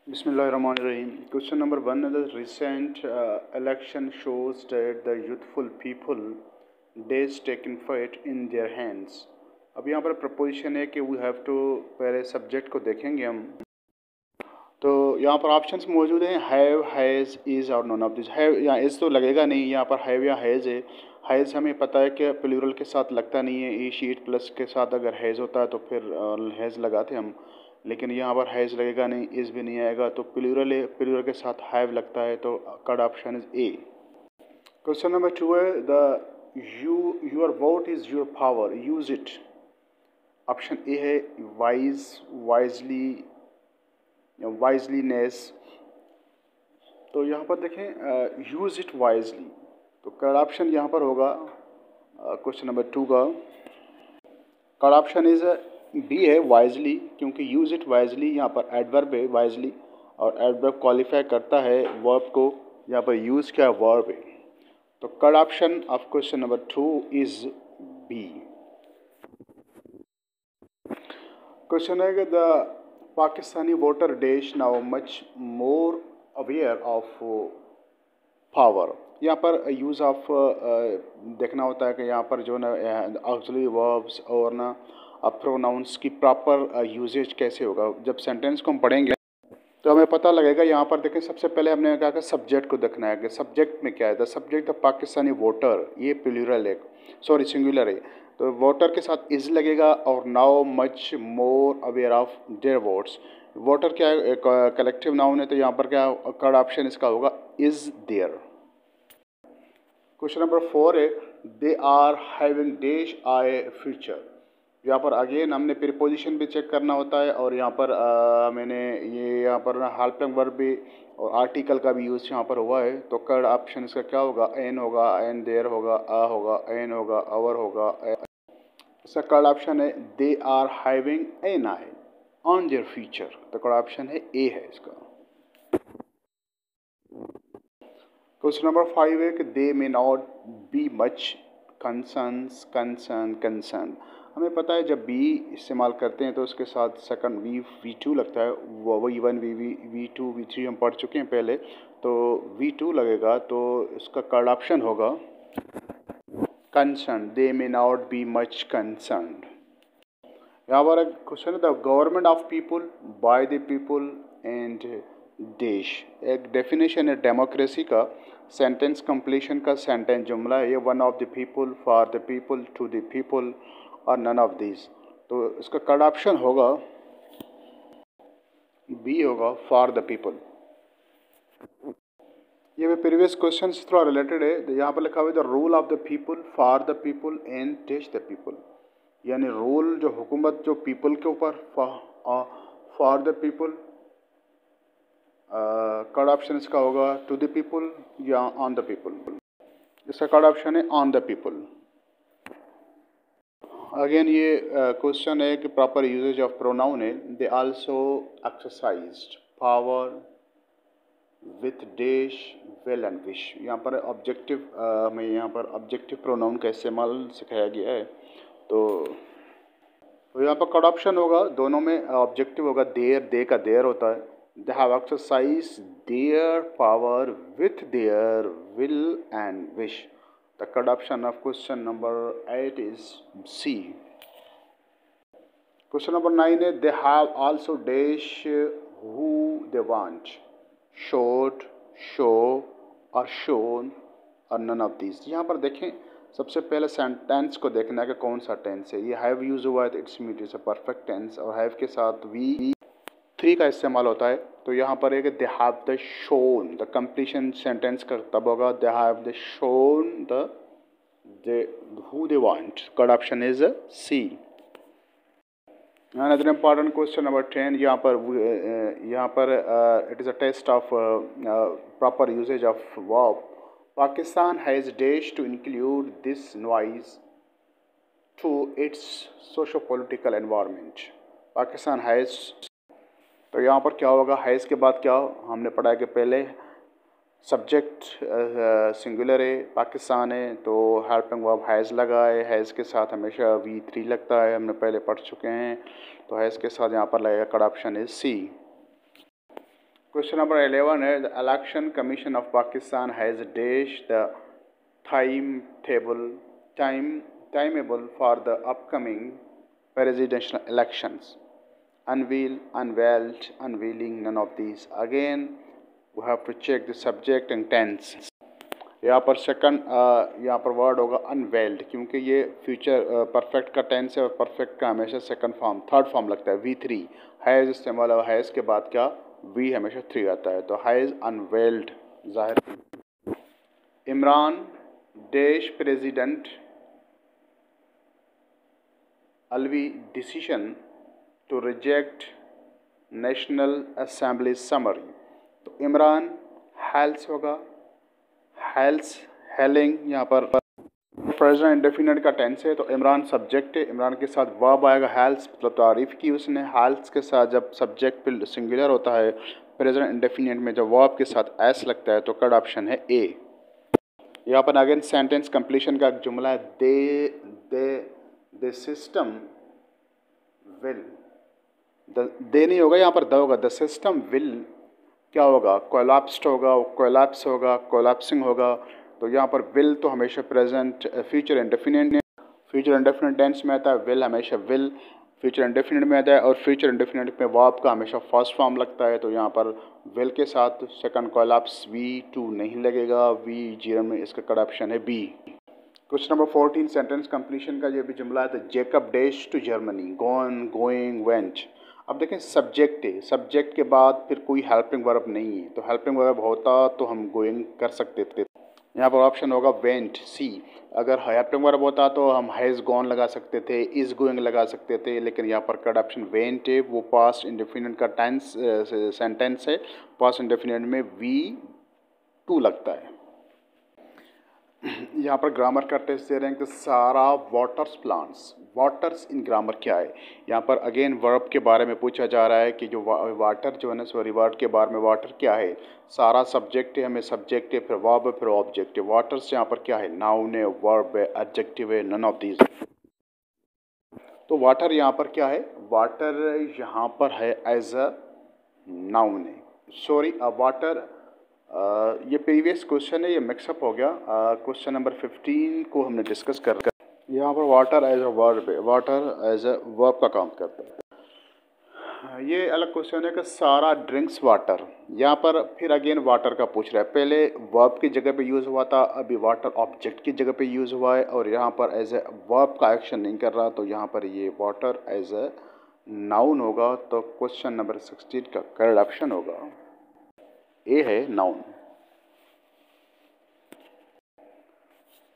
Bismillahirrahmanirrahim. Question number one: the recent election shows that the youthful people days taken fate in their hands. अब यहाँ पर preposition है कि we have to पहले subject को देखेंगे हम। तो यहाँ पर ऑप्शंस मौजूद हैं हैव, हैज़, इज़ और नॉन ऑफ दिस। हैव यहाँ इज़ तो लगेगा नहीं, यहाँ पर हैव या हैज़ है। हैज़ हमें पता है कि प्लूरल के साथ लगता नहीं है, ई शीट प्लस के साथ अगर हैज़ होता है तो फिर हैज़ लगाते हम, लेकिन यहाँ पर हैज़ लगेगा नहीं, इज़ भी नहीं आएगा, तो प्लूरल है, प्लूरल के साथ हैव लगता है, तो correct option is A. Question number two है the your vote is your power, use it. Option A है वाइज, वाइजली, वाइजलीनेस। तो यहाँ पर देखें यूज़ इट वाइजली, तो करेक्ट ऑप्शन यहाँ पर होगा क्वेश्चन नंबर टू का करेक्ट ऑप्शन इज बी है वाइजली, क्योंकि यूज़ इट वाइजली यहाँ पर एडवर्ब है वाइजली, और एडवर्ब क्वालिफाई करता है वर्ब को, यहाँ पर यूज़ क्या वर्ब है, तो correct option of question number two is B. Question है कि the Pakistani voter dash now much more aware of power. यहाँ पर यूज़ ऑफ देखना होता है कि यहाँ पर जो ना ऑक्सिलरी वर्ब्स और ना प्रोनाउंस की प्रॉपर यूजेज कैसे होगा। जब सेंटेंस को हम पढ़ेंगे तो हमें पता लगेगा। यहाँ पर देखें सबसे पहले हमने कहा कि सब्जेक्ट को देखना है कि सब्जेक्ट में क्या है। The subject the Pakistani voter, ये प्लूरल है, सॉरी सिंगुलर है, तो वोटर के साथ इज लगेगा, और now much more aware of their votes. Voter क्या है, कलेक्टिव नाउन है, तो यहाँ पर क्या करेक्ट ऑप्शन इसका होगा is there. Question number four है they are having dash eye future. यहाँ पर अगेन हमने प्रीपोजिशन भी चेक करना होता है, और यहाँ पर मैंने ये यहाँ पर हेल्पिंग वर्ब भी और आर्टिकल का भी यूज़ यहाँ पर हुआ है, तो करेक्ट ऑप्शन इसका क्या होगा, एन होगा, एन देयर होगा, आ होगा, एन होगा, अवर होगा। इसका करेक्ट ऑप्शन है they are having an eye on their future, तो करेक्ट ऑप्शन है ए है इसका। क्वेश्चन नंबर फाइव है कि they may not be much concern. हमें पता है जब बी इस्तेमाल करते हैं तो उसके साथ सेकंड वी टू लगता है, वो वी1 वी टू वी3 हम पढ़ चुके हैं पहले, तो वी2 लगेगा, तो इसका करेक्ट ऑप्शन होगा concern, they may not be much concern. यहाँ पर एक क्वेश्चन है the government of people, by the people and देश। एक डेफिनेशन है डेमोक्रेसी का, सेंटेंस कंप्लीशन का सेंटेंस जुमला है ये, one of the people, for the people, to the people और नन ऑफ दीज, तो इसका करेक्ट ऑप्शन होगा बी होगा फॉर द पीपल। ये भी प्रीवियस क्वेश्चन से थोड़ा रिलेटेड है। यहाँ पर लिखा हुआ है the rule of the people, for the people and टेच the people, यानी रूल जो हुकूमत जो पीपल के ऊपर, for the people, correct option इसका होगा टू द पीपल या ऑन द पीपल। इसका करेक्ट ऑप्शन है ऑन द पीपल। अगेन ये क्वेश्चन है कि प्रॉपर यूजेज ऑफ प्रोनाउन है, they also exercised power with dash well and wish. यहाँ पर ऑब्जेक्टिव हमें यहाँ पर ऑब्जेक्टिव प्रोनाउन का इस्तेमाल सिखाया गया है, तो यहाँ पर करेक्ट ऑप्शन होगा, दोनों में ऑब्जेक्टिव होगा, देयर, दे का देयर होता है, they have exercised their power with their will and wish. The correct option of question number 8 is C. Question number 9 is they have also dash who they want, showed, show और shown और none of these। यहाँ पर देखें सबसे पहले sentence को देखना है कि कौन सा टेंस है। ये हैव यूज हुआ है तो it's meet is a perfect tense, और हैव के साथ वी थ्री का इस्तेमाल होता है, तो यहाँ पर है कि they have the shown, the completion sentence का तब होगा they have the shown the who they want. Correct option is C. Another important question number 10, यहाँ पर it is a test of proper usages of verb. Pakistan has dash to include this noise to its socio political environment. Pakistan has, तो यहाँ पर क्या होगा, has के बाद क्या हमने पढ़ा है कि पहले सब्जेक्ट सिंगुलर है, पाकिस्तान है, तो हेल्पिंग वर्ब हैज़ लगा है, हैज़ के साथ हमेशा वी3 लगता है, हमने पहले पढ़ चुके हैं, तो हैज़ के साथ यहाँ पर लगेगा correct option is C. Question number 11 है, the Election Commission of Pakistan has dashed the timetable for the upcoming presidential elections. Unveiled, unveiling, none of these. Again, we have to check the subject and tense. यहाँ पर second यहाँ पर word होगा unveiled, क्योंकि ये future perfect का tense है और परफेक्ट का हमेशा सेकंड फॉर्म थर्ड फॉर्म लगता है V3। हैज़ इस्तेमाल है, हैज़ के बाद क्या वी हमेशा 3 आता है, तो हैज़ अनवेल्ड जाहिर। इमरान देश president Alvi decision to reject national assembly summary, तो इमरान हेल्स होगा, हेल्स हेलिंग, यहाँ पर प्रेजेंट इंडेफिनिट का टेंस है, तो इमरान सब्जेक्ट है, इमरान के साथ वर्ब आएगा हेल्स, मतलब तारीफ़ की उसने। हेल्स के साथ जब सब्जेक्ट पे सिंगुलर होता है प्रेजेंट इंडेफिनिट में, जब वर्ब के साथ एस लगता है तो करेक्ट ऑप्शन है ए। यहाँ पर अगेन सेंटेंस कंप्लीशन का एक जुमला है, दे सिस्टम विल, दे नहीं होगा यहाँ पर द होगा, द सिस्टम विल क्या होगा, कोलैप्स्ड होगा, कोलैप्स होगा, कोलैप्सिंग होगा, तो यहाँ पर विल तो हमेशा प्रेजेंट फ्यूचर इंडेफिनिट टेंस में आता है, विल हमेशा विल फ्यूचर इंडेफिनिट में आता है, और फ्यूचर इंडेफिनिट में वर्ब का हमेशा फर्स्ट फॉर्म लगता है, तो यहाँ पर विल के साथ सेकंड कोलैप्स V2 नहीं लगेगा, V0 में इसका करेक्ट ऑप्शन है B. Question number 14 sentence completion का ये भी जुमला है, तो Jacob dash to Germany, gone, going, went. अब देखें सब्जेक्ट है, सब्जेक्ट के बाद फिर कोई हेल्पिंग वर्ब नहीं है, तो हेल्पिंग वर्ब होता तो हम गोइंग कर सकते थे। यहाँ पर ऑप्शन होगा वेंट सी। अगर हेल्पिंग वर्ब होता तो हम हैज़ गॉन लगा सकते थे, इज़ गोइंग लगा सकते थे, लेकिन यहाँ पर करेक्ट ऑप्शन वेंट है, वो पास्ट इंडेफिनिट का टेंस सेंटेंस है, पास्ट इंडेफिनिट में V2 लगता है। यहाँ पर ग्रामर का टेस्ट दे रहे हैं कि सारा वाटर्स प्लांट्स, वाटर्स इन ग्रामर क्या है। यहाँ पर अगेन वर्ब के बारे में पूछा जा रहा है कि जो वाटर जो है ना, सॉरी वर्ड के बारे में वाटर क्या है। सारा सब्जेक्ट है, हमें सब्जेक्ट है, फिर वर्ब है, फिर ऑब्जेक्ट है। वाटर्स यहाँ पर क्या है, नाउन है, वर्ब है, एडजेक्टिव है, नन ऑफ दीज। तो वाटर यहाँ पर क्या है, वाटर यहाँ पर है एज अ नाउन है, सॉरी वाटर ये प्रीवियस क्वेश्चन है, ये मिक्सअप हो गया। क्वेश्चन नंबर 15 को हमने डिस्कस कर यहाँ पर वाटर एज अ वर्ब है, वाटर एज अ वर्ब का काम करता है। ये अलग क्वेश्चन है कि सारा ड्रिंक्स वाटर, यहाँ पर फिर अगेन वाटर का पूछ रहा है। पहले वर्ब की जगह पे यूज़ हुआ था, अभी वाटर ऑब्जेक्ट की जगह पे यूज़ हुआ है, और यहाँ पर एज ए वर्ब का एक्शन नहीं कर रहा, तो यहाँ पर ये वाटर एज ए नाउन होगा। तो क्वेश्चन नंबर 16 का करेक्ट ऑप्शन होगा ए है noun.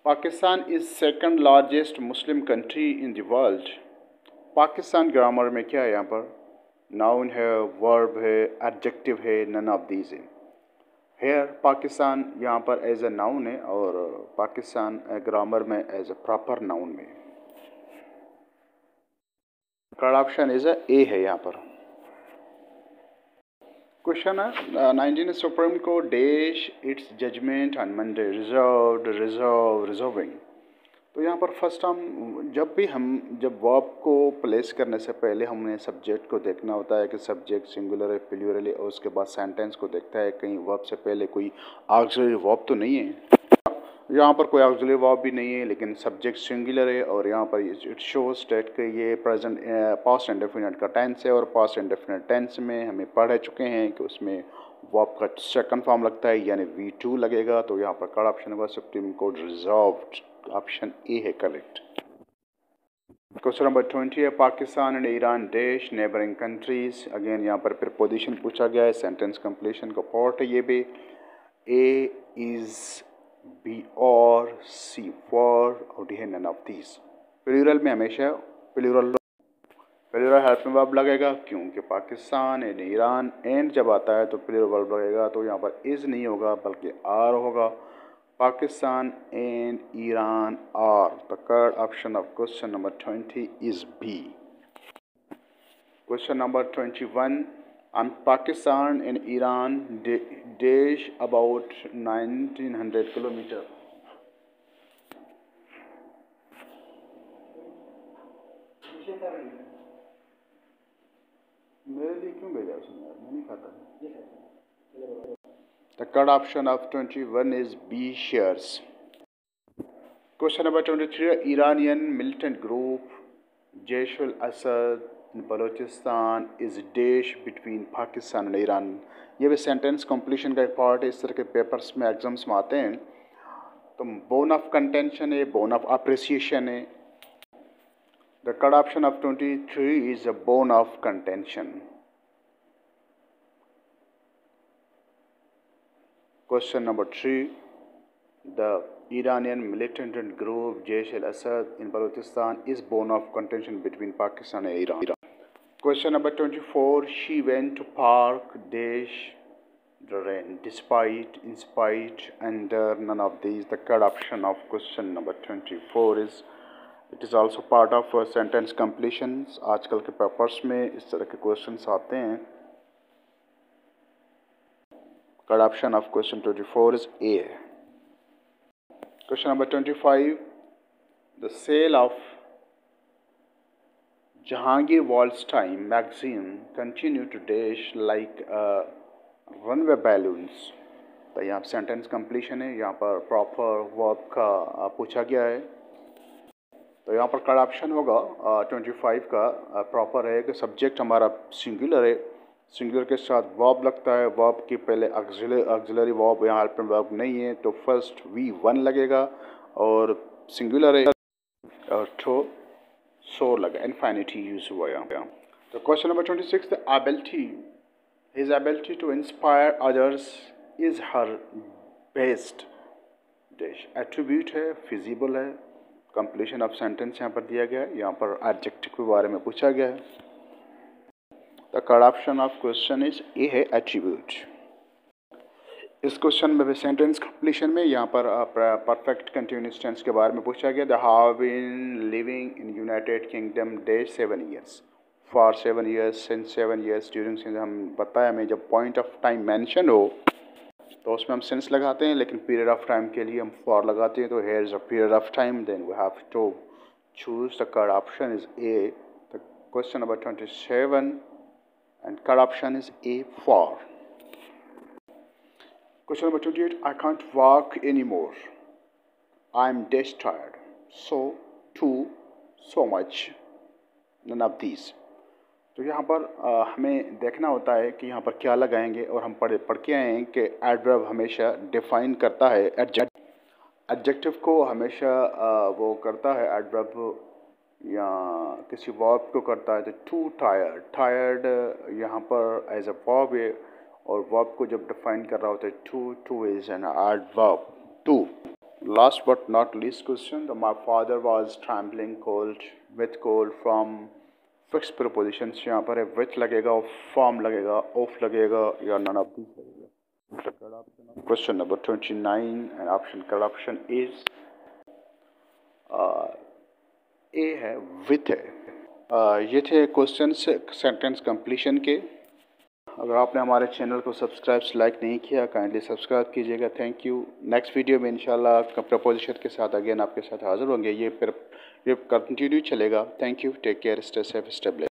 Pakistan is second largest Muslim country in the world. Pakistan grammar में क्या है, यहाँ पर नाउन है, वर्ब है, एडजेक्टिव है, नन ऑफ दीज है। हेयर पाकिस्तान यहाँ पर एज ए नाउन है, और पाकिस्तान ग्रामर में एज ए प्रॉपर नाउन में। करेक्ट ऑप्शन इज ए है यहाँ पर। क्वेश्चन है 19 supreme court dash its judgement on Monday reserving. तो यहाँ पर फर्स्ट हम जब वर्ब को प्लेस करने से पहले हमने सब्जेक्ट को देखना होता है कि सब्जेक्ट सिंगुलर है, प्लूरल है, और उसके बाद सेंटेंस को देखता है कहीं वर्ब से पहले कोई ऑक्सिलरी वर्ब तो नहीं है। यहाँ पर कोई ऑक्सिलरी वर्ब भी नहीं है, लेकिन सब्जेक्ट सिंगुलर है, और यहाँ पर इट शोज स्टेट कि ये प्रेजेंट पास्ट इंडेफिनिट का टेंस है, और पास्ट इंडेफिनिट टेंस में हमें पढ़ चुके हैं कि उसमें वर्ब का सेकंड फॉर्म लगता है, यानी V2 लगेगा। तो यहाँ पर करेक्ट ऑप्शन होगा supreme court reserved, option A है करेक्ट। क्वेश्चन नंबर 20 है Pakistan and Iran dash neighbouring countries. Again यहाँ पर प्रीपोजिशन पूछा गया है, सेंटेंस कंप्लीशन का पार्ट है ये भी। ए इज, बी और, सी फॉर, और डी है नन ऑफ दीज। प्लूरल में हमेशा प्लूरल हेल्पिंग वर्ब लगेगा, क्योंकि पाकिस्तान एंड ईरान एंड जब आता है तो प्लूरल वर्ब लगेगा, तो यहाँ पर इज नहीं होगा बल्कि आर होगा। Pakistan and Iran are, the correct option of question number 20 is B. Question number 21 on Pakistan and Iran dash about 1900 kilometre. मेरे लिए क्यों भेजा उसने यार, मैं नहीं खाता। The correct option of 21 is B, shares. Question number 23. Iranian militant group Jaish al-Assad in Balochistan is dash between Pakistan and Iran. ये भी सेंटेंस कंप्लीशन का एक पार्ट है, इस तरह के पेपर्स में एग्जाम्स में आते हैं. तो बोन ऑफ कंटेंशन है, बोन ऑफ अप्रिसिएशन है. The correct option of 23 is a bone of contention. Question number 3. The Iranian militant group Jaish al-Assad in Balochistan is bone of contention between Pakistan and Iran. Question number 24. She went to park dash the rain despite, in spite, under none of these. The correct option of question number 24 is it is also part of sentence completions. आजकल के papers में इस तरह के questions आते हैं. Correct option of question 24 is A. Question number 25. The sale of Jahangir Wallstein magazine continue to dash like runway balloons. तो यहाँ सेंटेंस कंप्लीशन है, यहाँ पर प्रॉपर वर्ब का पूछा गया है. तो यहाँ पर करेक्ट ऑप्शन होगा 25 का प्रॉपर है कि सब्जेक्ट हमारा सिंगुलर है, सिंगुलर के साथ वर्ब लगता है, वर्ब के पहले ऑक्सिलरी वर्ब, यहाँ हेल्पिंग वर्ब नहीं है, तो फर्स्ट V1 लगेगा और सिंगुलर है और तो सो लगा, इनफिनिटी यूज हुआ यहाँ पे. तो question number 26. The ability his ability to inspire others is her best dash attribute है, फिजिबल है. कंप्लीशन ऑफ सेंटेंस यहाँ पर दिया गया है, यहाँ पर एडजेक्टिव के बारे में पूछा गया है. The correct option of question is A है, एट्रीब्यूट. इस क्वेश्चन में भी सेंटेंस कंप्लीशन में यहाँ पर परफेक्ट कंटिन्यूअस टेंस के बारे में पूछा गया. They have been living in United Kingdom dash 7 years for 7 years since 7 years during. Since हम बताया हमें जब पॉइंट ऑफ टाइम मेंशन हो तो उसमें हम सिंस लगाते हैं, लेकिन पीरियड ऑफ टाइम के लिए हम फॉर लगाते हैं. तो here is a period of time, then we have to choose. The correct option is A. The question number 27 and correct option is A, for. Question number 28. I can't walk anymore. I'm dead tired. So, too, so much. None of these. तो यहाँ पर हमें देखना होता है कि यहाँ पर क्या लगाएंगे, और हम पढ़ के आए हैं कि एडवर्ब हमेशा डिफाइन करता है एडजेक्टिव को, हमेशा वो करता है एडवर्ब या किसी वर्ब को करता है. तो टू टायर्ड, टायर्ड यहाँ पर एज अ वर्ब है, और वर्ब को जब डिफाइन कर रहा होता है too is an adverb. Too. Last but not least question. My father was trembling cold with cold from fix preposition. यहाँ पर है विथ लगेगा, और फ्रॉम लगेगा, ऑफ लगेगा, या नन ऑफ दीस लगेगा. Question number 29 and option correct option is A है, विथ है. ये थे क्वेश्चन सेंटेंस कंप्लीशन के. अगर आपने हमारे चैनल को सब्सक्राइब लाइक नहीं किया, काइंडली सब्सक्राइब कीजिएगा. Thank you. नेक्स्ट वीडियो में इंशाल्लाह प्रपोजिशन के साथ अगेन आपके साथ हाजिर होंगे. ये कंटिन्यू चलेगा. Thank you. Take care. Stay safe, stay blessed.